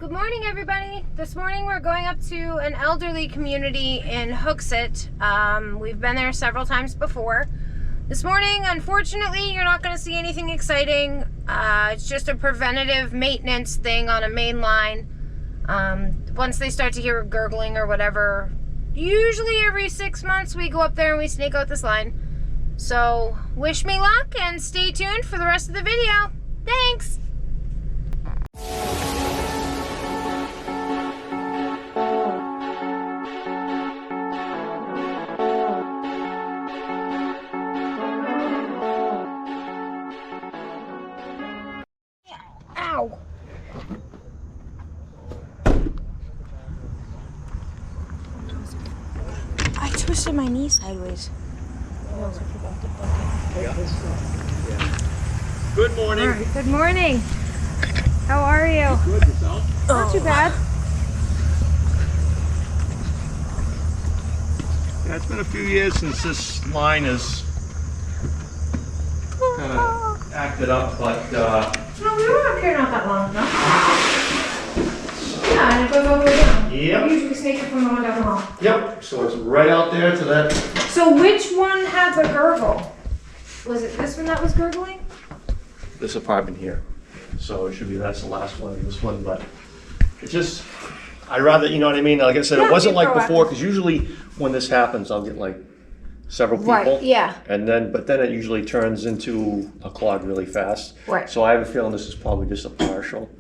Good morning, everybody. This morning we're going up to an elderly community in Hooksett. We've been there several times before. This morning, unfortunately, you're not going to see anything exciting. It's just a preventative maintenance thing on a main line. Once they start to hear gurgling or whatever, usually every 6 months we go up there and we snake out this line. So wish me luck and stay tuned for the rest of the video. Thanks! Ow! I twisted my knee sideways. Good morning. Right, good morning. How are you? Good, yourself? Not too bad. Yeah, it's been a few years since this line has kind of acted up, but No, we were up here not that long ago. Yeah, and it goes all the way down. Yep. We usually snake it from the one down the hall. yep. So it's right out there to that. So which one had the gurgle? Was it this one that was gurgling? This apartment here. So it should be that's the last one and this one, but it's just I'd rather, you know what I mean? Like I said, Yeah, it wasn't be like before proactive. because usually when this happens, I'll get like several people. Right, yeah. And then, but then it usually turns into a clog really fast. Right. So I have a feeling this is probably just a partial.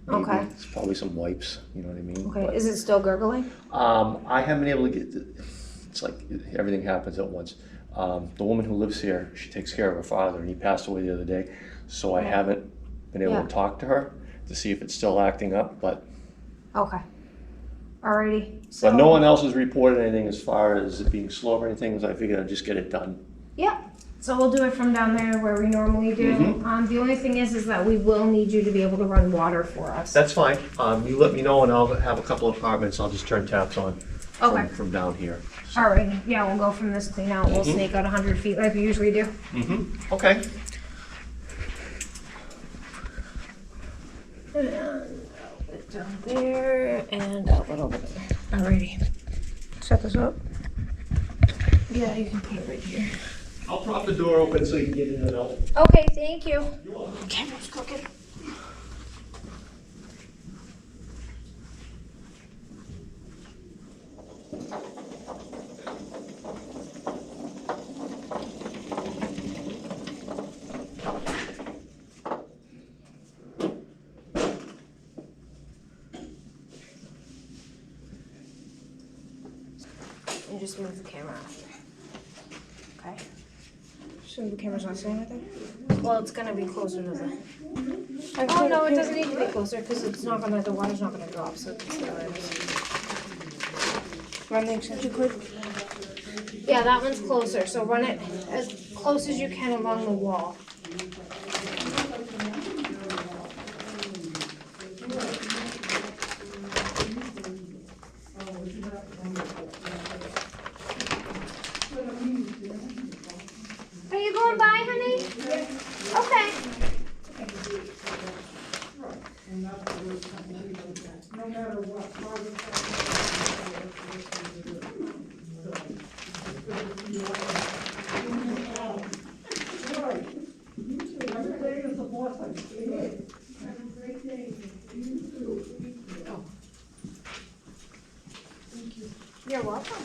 Maybe Okay. It's probably some wipes, you know what I mean? Okay, But, is it still gurgling? I haven't been able to get, it's like everything happens at once. The woman who lives here, she takes care of her father and he passed away the other day. So I haven't been able Yeah. to talk to her to see if it's still acting up, but Okay. Alrighty. So, but no one else has reported anything as far as it being slow or anything, so I figured I'd just get it done. Yeah. So we'll do it from down there where we normally do. Mhm. The only thing is that we will need you to be able to run water for us. That's fine. You let me know and I'll have a couple of apartments, I'll just turn taps on Okay. from down here. Alright. Yeah, we'll go from this clean out. We'll snake out 100 feet like we usually do. Mm-hmm. Okay. And a bit down there and a little bit there. Alrighty. Set this up. Yeah, you can put it right here. I'll prop the door open so you can get in and out. Okay, thank you. You're welcome. Camera's crooked. And just move the camera after. Okay. So the camera's not saying anything? Well, it's gonna be closer to the. Oh no, it doesn't need to be closer because it's not gonna. The water's not gonna drop, so it's still Run the extension cord. Yeah, that one's closer. So run it as close as you can along the wall. Are you going by, honey? Okay. You're welcome.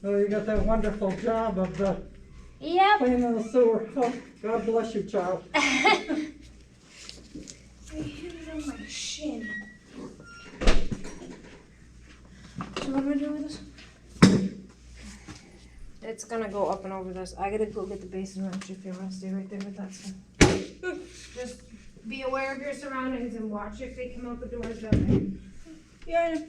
Oh, you got that wonderful job of Yep. cleaning the sewer. Oh, God bless you, child. I hit it on my shin. So what am I doing with this? It's gonna go up and over this. I gotta go get the basin wrench if you wanna stay right there with that stuff. Just be aware of your surroundings and watch if they come out the doors down there. Yeah, I know.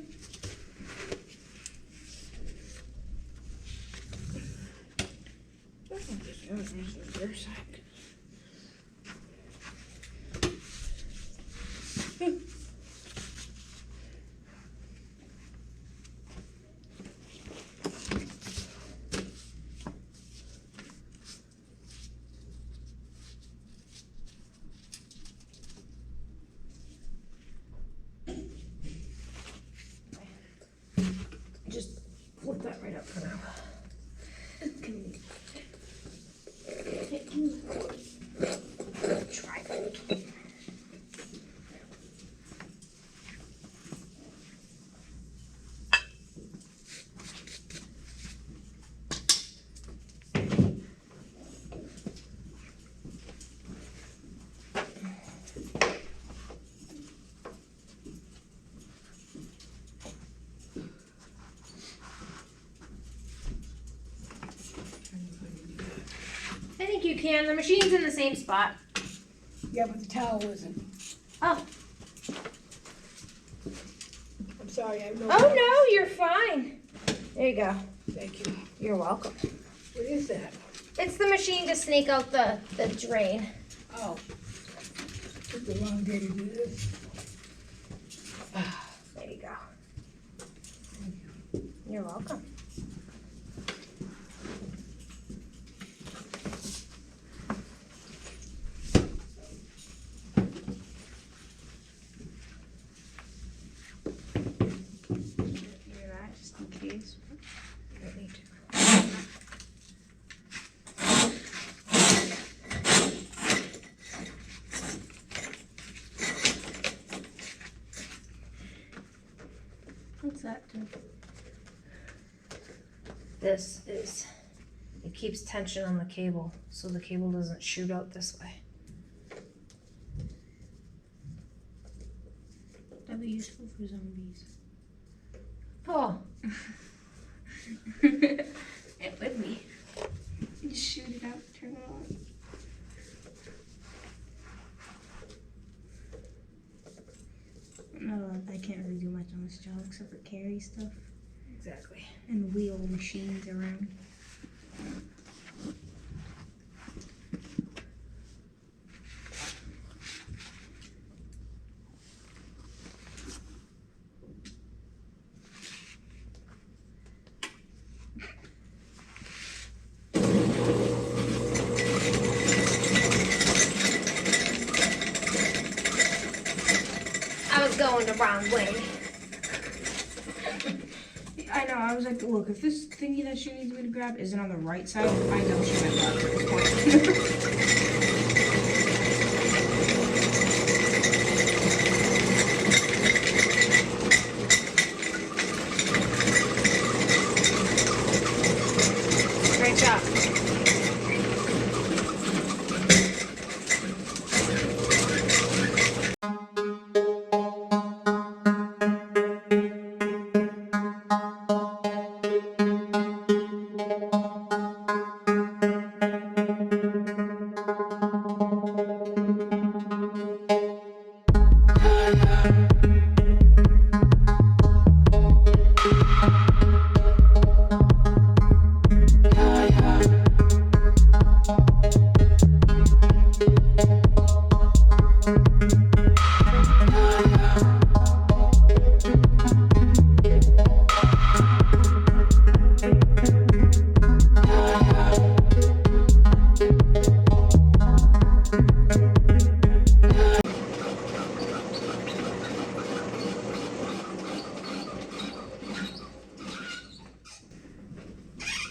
Just flip that right up for now. Tripod. I think you can. The machine's in the same spot. Yeah, but the towel isn't. Oh. I'm sorry, I have no. Oh no, you're fine. There you go. Thank you. You're welcome. What is that? It's the machine to snake out the drain. Oh. Took the wrong day to do this. There you go. You're welcome. Just in case. You don't need to. What's that do? This is, it keeps tension on the cable, so the cable doesn't shoot out this way. That'd be useful for zombies. Oh, It would be. You just shoot it out, turn it on. No, I can't really do much on this job except for carry stuff exactly. and wheel machines around. I was going the wrong way. I know, I was like, look, if this thingy that she needs me to grab isn't on the right side, I know she went left at this point. Great job.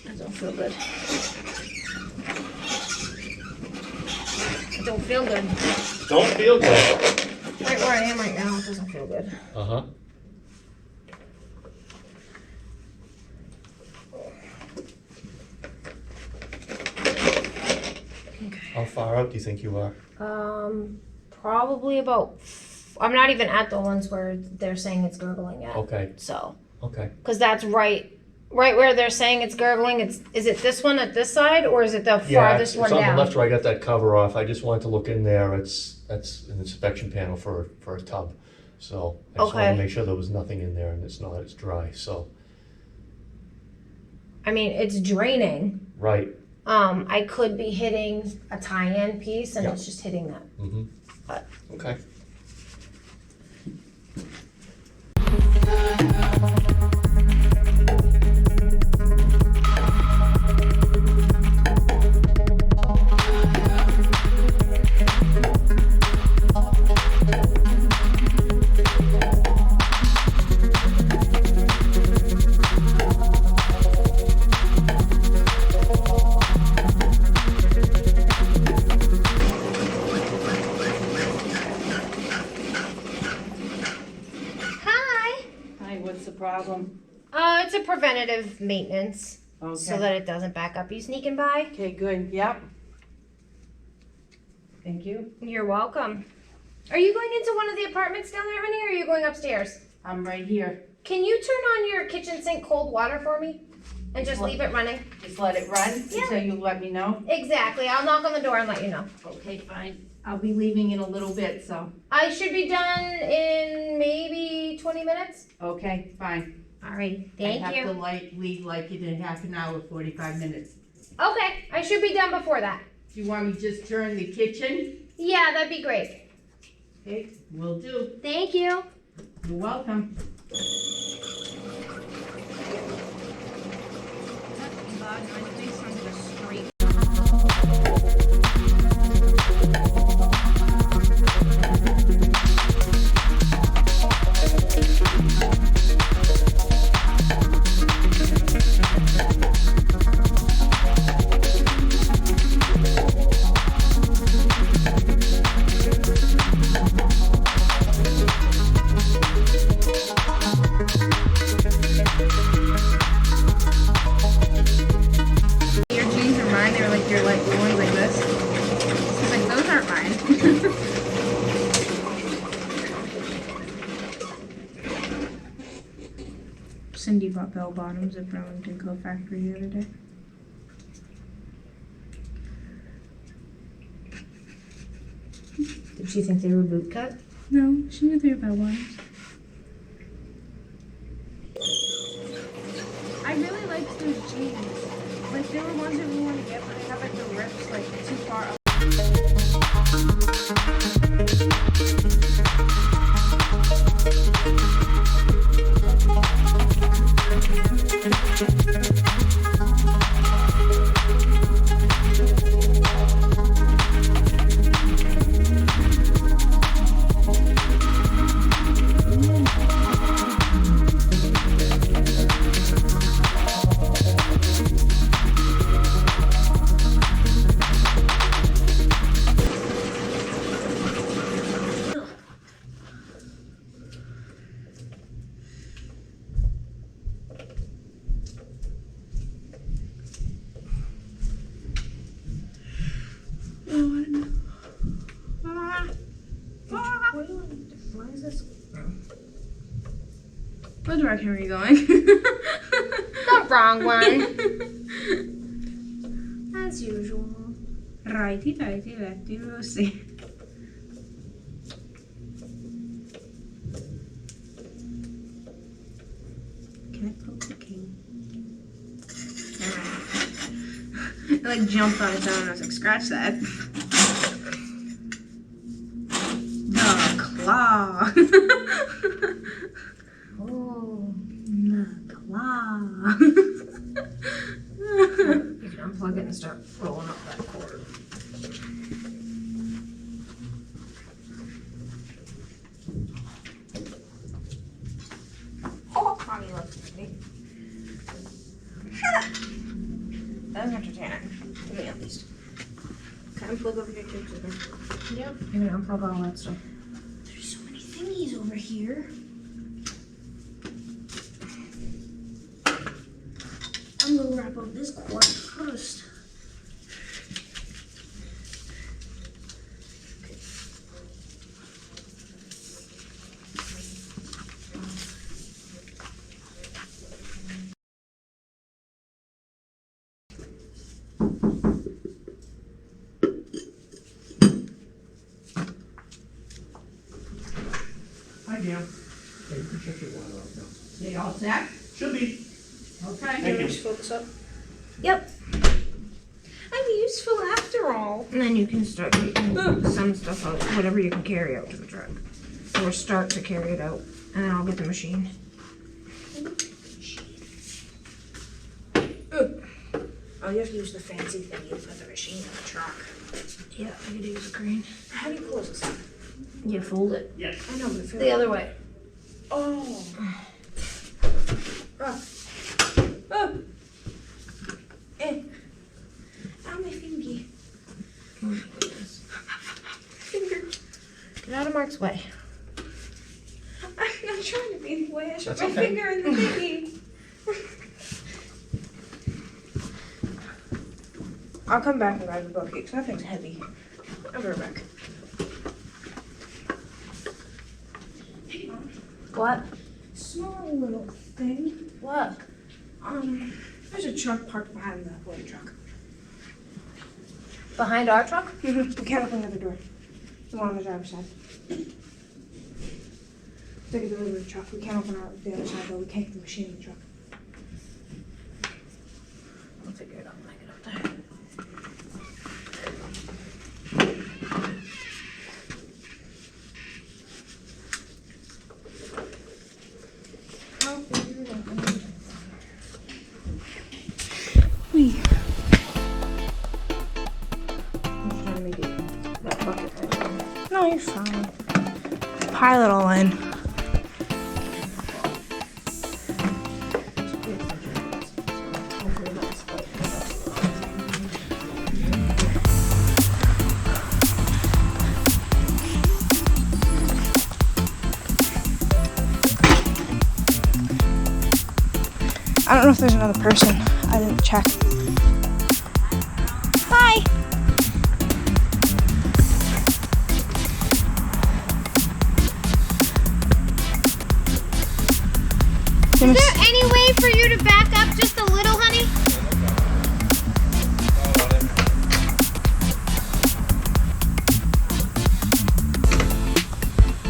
That don't feel good. It don't feel good. Don't feel good. Right where I am right now, it doesn't feel good. Uh-huh. How far out do you think you are? Probably about. I'm not even at the ones where they're saying it's gurgling yet. Okay, So, okay. because that's right where they're saying it's gurgling. Is it this one at this side, or is it the farthest one it's on down? the left where I got that cover off. I just wanted to look in there. That's an inspection panel for a tub. So I just wanted to make sure there was nothing in there, and it's dry, so. I mean, it's draining. Right. I could be hitting a tie-in piece, and it's just hitting that. Mm-hmm. But Okay. hi. Hi, what's the problem? It's a preventative maintenance, Okay. so that it doesn't back up. You sneaking by? Okay, good, yep. Thank you. You're welcome. Are you going into one of the apartments down there, honey, or are you going upstairs? I'm right here. Can you turn on your kitchen sink cold water for me? And just leave it running? Just let it run Yeah. until you let me know? Exactly. I'll knock on the door and let you know. Okay, fine. I'll be leaving in a little bit, so. I should be done in maybe 20 minutes. Okay, fine. All right. Thank I have you. to leave like in half an hour, 45 minutes. Okay. I should be done before that. Do you want me to just turn the kitchen? Yeah, that'd be great. Okay, will do. Thank you. You're welcome. Your jeans are mine. They were like your like the ones like this. I was like, those aren't mine. Cindy bought bell bottoms at Burlington Co Factory the other day. Did she think they were boot cut? No, she knew they were bell bottoms. I really liked those jeans. Like they were ones that we wanted to get, but they have like the rips like too far up. Why is this? What direction are you going? The wrong one. As usual. Righty, tighty, lefty, loosey. Can I poke the king? It like jumped on its own. I was like, scratch that. The claw. Oh. The claw. You can unplug it and start rolling up that cord. Oh, mommy loves me. That was entertaining. To me, at least. Can I unplug over here too? Sugar? Yep. You're gonna unplug all that stuff. There's so many thingies over here. I'm gonna wrap up this cord first. set? Should be. Okay. Thank you. Just fill this up. Yep. I'm useful after all. And then you can start taking some stuff out, whatever you can carry out to the truck. Or start to carry it out. And then I'll get the machine. Oh, you have to use the fancy thing you put the machine in the truck. Yeah, I gotta use a crane. How do you close this up? You fold it. Yeah. I know, but The other way. Oh. Oh. Oh. Eh. Ow, my fingy. Finger. Get out of Mark's way. I'm not trying to be in the way. I shot That's my okay. finger in the thingy. I'll come back and grab the bucket because that thing's heavy. I'll be right back. What? Small little thing. What? There's a truck parked behind the boy truck. Behind our truck? We can't open the other door. The one on the driver's side. It's like a delivery truck. We can't open the other side though. We can't get the machine in the truck. I'll figure it out when I get up there. I'll figure it out. I'm trying to make it that bucket thing. No, you're fine. Pile it all in. I don't know if there's another person. I didn't check. Bye. Is there any way for you to back up just a little, honey?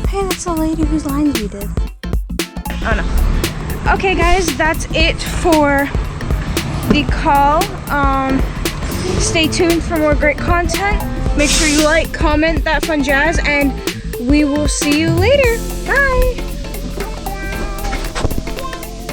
Hey, that's the lady whose lines we did. Oh no. Okay guys, that's it for the call. Stay tuned for more great content. Make sure you like, comment, that fun jazz, and we will see you later. Bye.